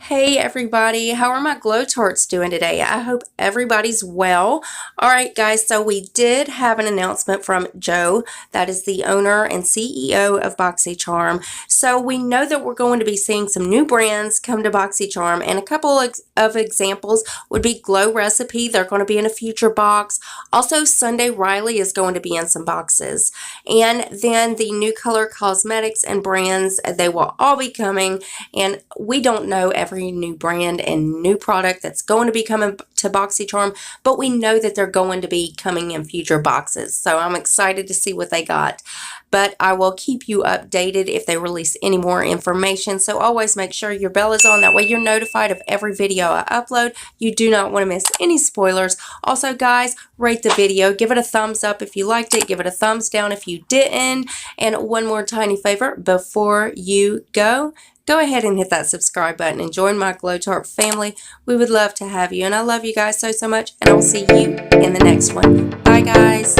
Hey everybody, how are my Glow Tarts doing today? I hope everybody's well. Alright guys, so we did have an announcement from Joe, that is the owner and CEO of BoxyCharm. So we know that we're going to be seeing some new brands come to BoxyCharm, and a couple of examples would be Glow Recipe. They're going to be in a future box. Also, Sunday Riley is going to be in some boxes. And then the new color cosmetics and brands, they will all be coming, and we don't know every new brand and new product that's going to be coming to BoxyCharm, but we know that they're going to be coming in future boxes. So I'm excited to see what they got. But I will keep you updated if they release any more information. So always make sure your bell is on. That way you're notified of every video I upload. You do not want to miss any spoilers. Also, guys, rate the video. Give it a thumbs up if you liked it. Give it a thumbs down if you didn't. And one more tiny favor before you go ahead and hit that subscribe button and join my Glow Tart family. We would love to have you. And I love you guys so much. And I'll see you in the next one. Bye, guys.